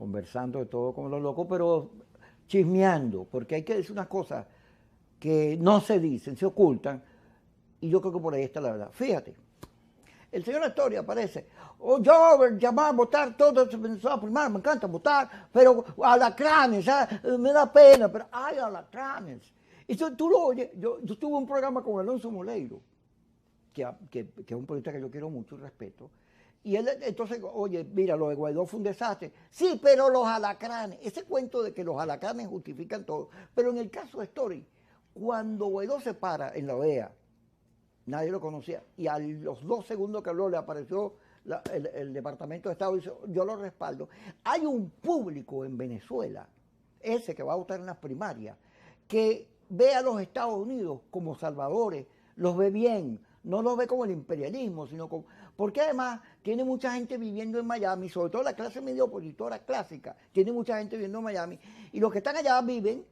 conversando de todo como los locos, pero chismeando, porque hay que decir unas cosas que no se dicen, se ocultan, y yo creo que por ahí está la verdad. Fíjate, el señor Astori aparece, yo llamaba a votar todo eso, Venezuela, me encanta votar, pero alacranes, me da pena, pero hay alacranes. Y tú lo oyes, yo tuve un programa con Alonso Moleiro, que es un periodista que yo quiero mucho y respeto, y él entonces, oye, mira, lo de Guaidó fue un desastre. Sí, pero los alacranes, ese cuento de que los alacranes justifican todo, pero en el caso de Astori, cuando Guaidó se para en la OEA, nadie lo conocía, y a los 2 segundos que habló le apareció el Departamento de Estado y dice, yo lo respaldo. Hay un público en Venezuela, ese que va a votar en las primarias, que ve a los Estados Unidos como salvadores, los ve bien, no los ve como el imperialismo, sino como... Porque además tiene mucha gente viviendo en Miami, sobre todo la clase media opositora clásica, tiene mucha gente viviendo en Miami, y los que están allá viven,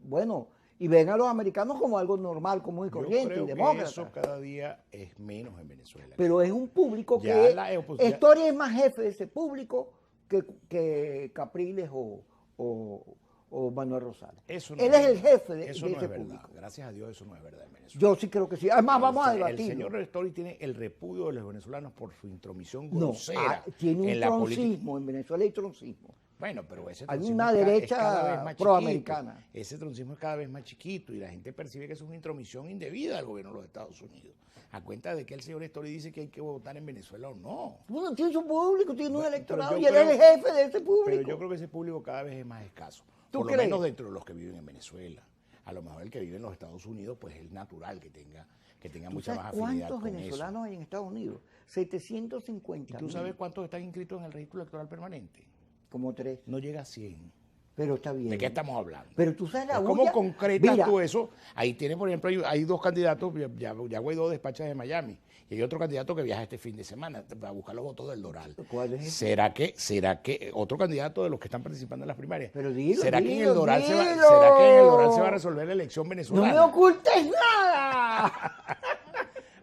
bueno, y ven a los americanos como algo normal, común y corriente, y demócrata. Eso cada día es menos en Venezuela. Pero es un público que Astori es más jefe de ese público que Capriles o Manuel Rosales. Él es el jefe de ese público. Gracias a Dios eso no es verdad en Venezuela. Yo sí creo que sí. Además, vamos a debatir. El señor Astori tiene el repudio de los venezolanos por su intromisión grosera. Tiene un troncismo, en Venezuela hay troncismo. Bueno, pero ese hay una derecha proamericana. Ese troncismo es cada vez más chiquito y la gente percibe que es una intromisión indebida del gobierno de los Estados Unidos. A cuenta de que el señor Astori dice que hay que votar en Venezuela o no. Bueno, tiene su público, tiene un electorado y él es el jefe de ese público. Pero yo creo que ese público cada vez es más escaso. Por lo menos dentro de los que viven en Venezuela. A lo mejor el que vive en los Estados Unidos, pues es natural que tenga mucha más afinidad con eso. ¿Cuántos venezolanos hay en Estados Unidos? 750. ¿Y tú sabes cuántos están inscritos en el registro electoral permanente? Como 3. No llega a 100. Pero está bien. ¿De qué estamos hablando? Pero tú sabes la ¿Cómo concretas tú eso? Ahí tiene, por ejemplo, hay 2 candidatos, ya Guaidó despacha de Miami, y hay otro candidato que viaja este fin de semana para buscar los votos del Doral. ¿Cuál es? ¿Será que otro candidato de los que están participando en las primarias? Pero dilo, ¿Será que en el Doral se va a resolver la elección venezolana? ¡No me ocultes nada!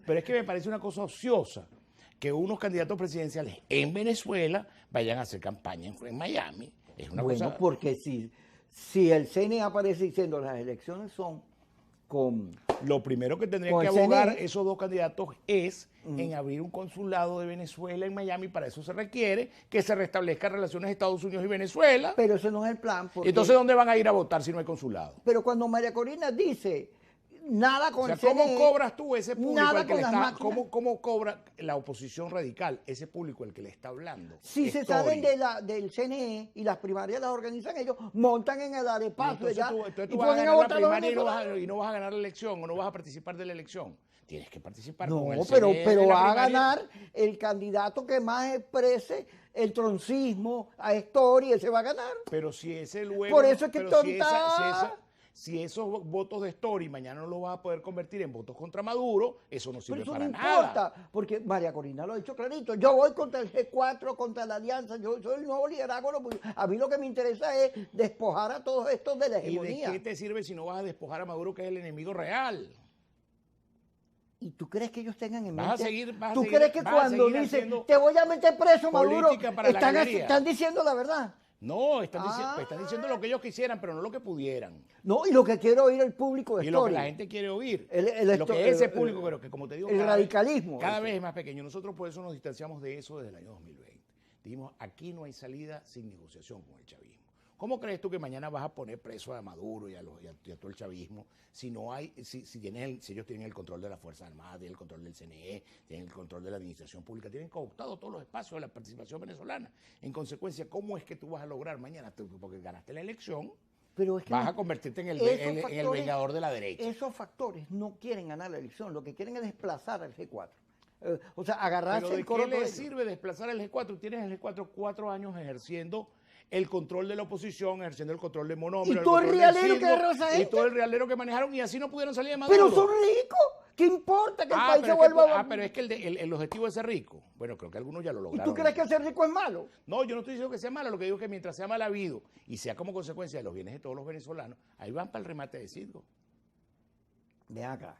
Pero es que me parece una cosa ociosa que unos candidatos presidenciales en Venezuela vayan a hacer campaña en Miami. Es una cosa... porque si el CNE aparece diciendo las elecciones son con... Lo primero que tendrían que abogar esos 2 candidatos es en abrir un consulado de Venezuela en Miami. Para eso se requiere que se restablezcan relaciones Estados Unidos y Venezuela. Pero ese no es el plan. Entonces, ¿dónde van a ir a votar si no hay consulado? Pero cuando María Corina dice... Nada con el ¿cómo CNE, cobras tú ese público al que le está, ¿cómo cobra la oposición radical ese público al que le está hablando? Si se salen del CNE y las primarias las organizan ellos, montan en el arepaso y tú vas a ganar la primaria y no vas a ganar la elección o no vas a participar de la elección. Tienes que participar con el CNE. pero va a ganar el candidato que más exprese el troncismo a Astori, ese va a ganar. Pero si ese luego... Por eso es que tonta... Si esos votos de Astori mañana no los vas a poder convertir en votos contra Maduro, eso no sirve para nada. Pero eso no importa, porque María Corina lo ha dicho clarito. Yo voy contra el G4, contra la Alianza, yo soy el nuevo liderazgo. A mí lo que me interesa es despojar a todos estos de la hegemonía. ¿Y de qué te sirve si no vas a despojar a Maduro, que es el enemigo real? ¿Y tú crees que ellos tengan en mente? ¿Tú crees que cuando dicen te voy a meter preso, Maduro, están diciendo la verdad? No, están diciendo lo que ellos quisieran, pero no lo que pudieran. No, y lo que quiere oír el público de Astori. Y lo que la gente quiere oír. Lo que ese público, pero que como te digo... El radicalismo. Cada vez es más pequeño. Nosotros por eso nos distanciamos de eso desde el año 2020. Dijimos, aquí no hay salida sin negociación con el chavismo. ¿Cómo crees tú que mañana vas a poner preso a Maduro y a todo el chavismo si ellos tienen el control de las Fuerzas Armadas, tienen el control del CNE, tienen el control de la administración pública, tienen cooptado todos los espacios de la participación venezolana? En consecuencia, ¿cómo es que tú vas a lograr mañana, porque ganaste la elección, vas a convertirte en el vengador de la derecha? Esos factores no quieren ganar la elección, lo que quieren es desplazar al G4. O sea, agarrarse el coro. ¿Pero de qué le sirve desplazar al G4? Tienes el G4 4 años ejerciendo el control de la oposición, ejerciendo el control de Monómero. Y todo el realero que agarró esa gente. Y todo el realero que manejaron, y así no pudieron salir de Maduro. Pero son ricos. ¿Qué importa que el país se vuelva... pero es que el objetivo es ser rico. Bueno, creo que algunos ya lo lograron. ¿Y tú crees que ser rico es malo? No, yo no estoy diciendo que sea malo. Lo que digo es que mientras sea mal habido y sea como consecuencia de los bienes de todos los venezolanos, ahí van para el remate de Citgo. Ven acá.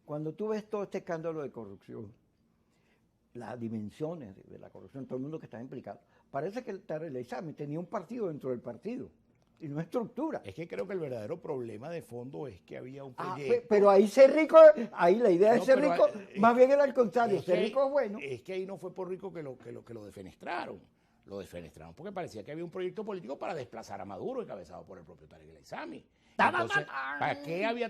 Cuando tú ves todo este escándalo de corrupción, las dimensiones de la corrupción, todo el mundo que está implicado. Parece que el Tarek El Aissami tenía un partido dentro del partido y no estructura. Es que creo que el verdadero problema de fondo es que había un Ah, proyecto. pero ahí ser rico, ahí la idea de No, ser pero, rico, más bien era al contrario, Es ser que- rico es bueno. Es que ahí no fue por rico que lo defenestraron. Lo defenestraron porque parecía que había un proyecto político para desplazar a Maduro, encabezado por el propio Tarek El Aissami. Entonces, ¿para qué había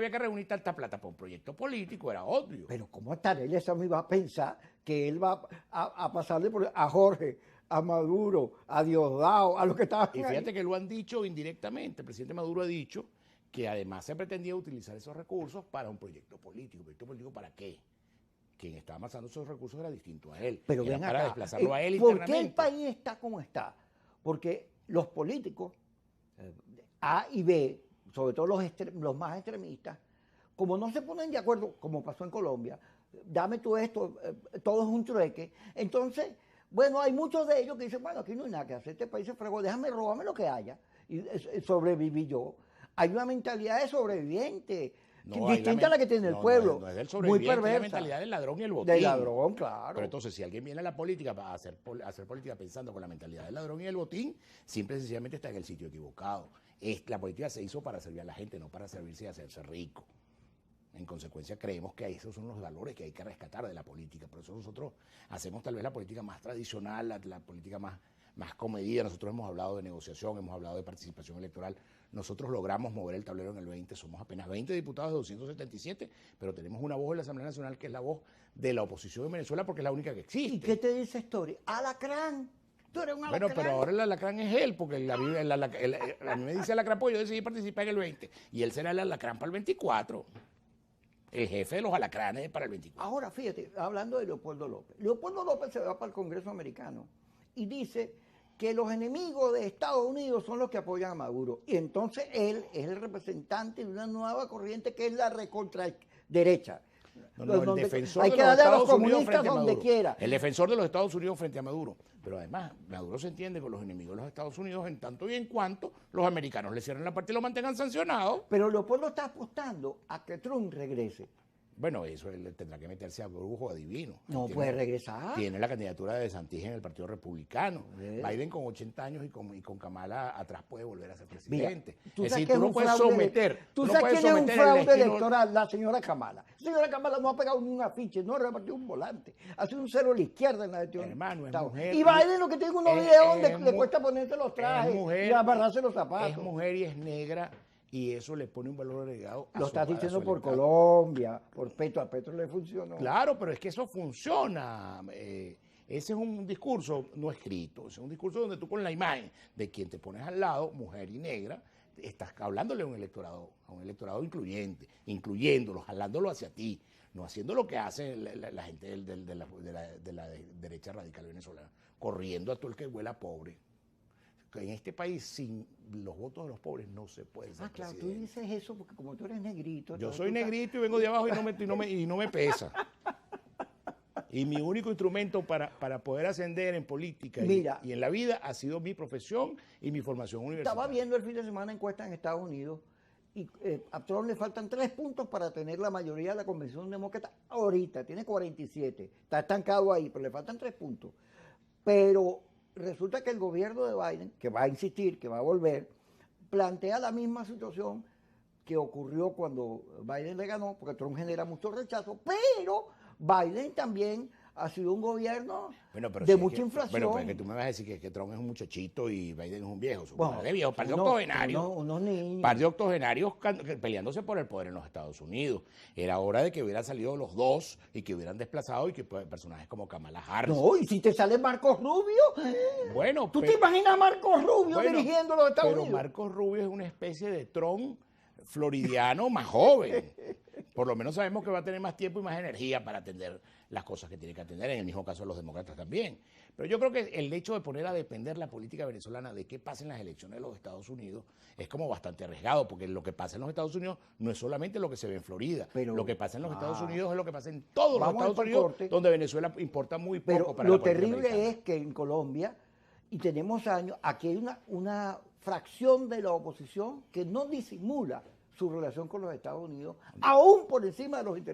que reunir tanta plata para un proyecto político? Era obvio. Pero ¿cómo Tarek El Aissami va a pensar que él va a pasarle a Jorge, a Maduro, a Diosdado, a los que estaban Y ahí? fíjate que lo han dicho indirectamente. El presidente Maduro ha dicho que además se pretendía utilizar esos recursos para un proyecto político. ¿Un proyecto político para qué? Quien estaba amasando esos recursos era distinto a él. Pero Era ven para acá, desplazarlo a él ¿por qué internamente. el país está como está? Porque los políticos, A y B, sobre todo los más extremistas, como no se ponen de acuerdo, como pasó en Colombia, dame tú esto, todo es un trueque, entonces, bueno, hay muchos de ellos que dicen, bueno, aquí no hay nada que hacer, este país se fregó, déjame robarme lo que haya, y sobreviví yo. Hay una mentalidad de sobreviviente, distinta a la que tiene el pueblo, No es del muy sobreviviente, es la perversa. mentalidad del ladrón y el botín. Del ladrón, claro. Pero entonces, si alguien viene a la política para hacer política pensando con la mentalidad del ladrón y el botín, simple y sencillamente está en el sitio equivocado. La política se hizo para servir a la gente, no para servirse y hacerse rico. En consecuencia, creemos que esos son los valores que hay que rescatar de la política. Por eso nosotros hacemos tal vez la política más tradicional, la política más comedida. Nosotros hemos hablado de negociación, hemos hablado de participación electoral. Nosotros logramos mover el tablero en el 20, somos apenas 20 diputados de 277, pero tenemos una voz en la Asamblea Nacional que es la voz de la oposición en Venezuela porque es la única que existe. ¿Y qué te dice Story? Alacrán. Tú eres un alacrán. Bueno, pero ahora el alacrán es él, porque a mí me dice alacrán, pues yo decidí participar en el 20, y él será el alacrán para el 24. El jefe de los alacranes para el 24. Ahora, fíjate, hablando de Leopoldo López. Leopoldo López se va para el Congreso americano y dice que los enemigos de Estados Unidos son los que apoyan a Maduro. Y entonces él es el representante de una nueva corriente que es la recontraderecha. El defensor hay de que los darle a los Estados Unidos comunistas frente a donde Maduro. quiera. El defensor de los Estados Unidos frente a Maduro. Pero además, Maduro se entiende con los enemigos de los Estados Unidos en tanto y en cuanto los americanos le cierren la puerta y lo mantengan sancionado. Pero Leopoldo está apostando a que Trump regrese. Bueno, eso él tendrá que meterse a brujo adivino. No puede regresar. Tiene la candidatura de DeSantis en el Partido Republicano. ¿Ves? Biden con 80 años y con Kamala atrás puede volver a ser presidente. Mira, tú es sabes decir, que tú es no un puedes fraude. someter. Tú no sabes puedes quién es un someter el fraude destino- electoral, la señora Kamala. La señora Kamala no ha pegado ni un afiche, no ha repartido un volante. Ha sido un cero a la izquierda en la elección. Hermano, es Estado. mujer. Y Biden lo que tiene unos Es- videos donde es le mu- cuesta ponerse los trajes es mujer, y amarrarse los zapatos. Es mujer y es negra, y eso le pone un valor agregado a Lo su- estás a su diciendo por electorado. Colombia, por Petro, a Petro le funcionó. Claro, pero es que eso funciona. Ese es un discurso no escrito, es un discurso donde tú con la imagen de quien te pones al lado, mujer y negra, estás hablándole a un electorado incluyente, incluyéndolo, jalándolo hacia ti, no haciendo lo que hace la gente de la derecha radical venezolana, corriendo a todo el que huela pobre. En este país, sin los votos de los pobres, no se puede ser Claro, tú presidente. dices eso porque como tú eres negrito. Yo entonces soy tú estás- negrito y vengo de abajo y no me pesa. Y mi único instrumento para poder ascender en política Mira. y en la vida ha sido mi profesión y mi formación universitaria. Estaba viendo el fin de semana encuestas en Estados Unidos y a Trump le faltan 3 puntos para tener la mayoría de la convención demócrata ahorita, tiene 47, está estancado ahí, pero le faltan 3 puntos. Pero resulta que el gobierno de Biden, que va a insistir, que va a volver, plantea la misma situación que ocurrió cuando Biden le ganó, porque Trump genera mucho rechazo, pero Biden también ha sido un gobierno Bueno, pero de si es mucha que- inflación. Bueno, pues que tú me vas a decir que Trump es un muchachito y Biden es un viejo. Bueno, De viejo, par de unos- octogenarios. unos niños. Par de octogenarios peleándose por el poder en los Estados Unidos. Era hora de que hubieran salido los dos y que hubieran desplazado y que personajes como Kamala Harris. No, y si te sale Marcos Rubio, Bueno, ¿tú te imaginas a Marcos Rubio Bueno, dirigiendo los Estados pero Unidos? Marcos Rubio es una especie de Trump floridiano más joven. Por lo menos sabemos que va a tener más tiempo y más energía para atender las cosas que tiene que atender, en el mismo caso de los demócratas también. Pero yo creo que el hecho de poner a depender la política venezolana de qué pasa en las elecciones de los Estados Unidos es como bastante arriesgado, porque lo que pasa en los Estados Unidos no es solamente lo que se ve en Florida, Pero- lo que pasa en los Estados Ah. Unidos es lo que pasa en todos los Vamos Estados al Unidos, corte. donde Venezuela importa muy poco Pero para lo la política terrible americana. es que en Colombia, y tenemos años, aquí hay una fracción de la oposición que no disimula su relación con los Estados Unidos, aún por encima de los intereses.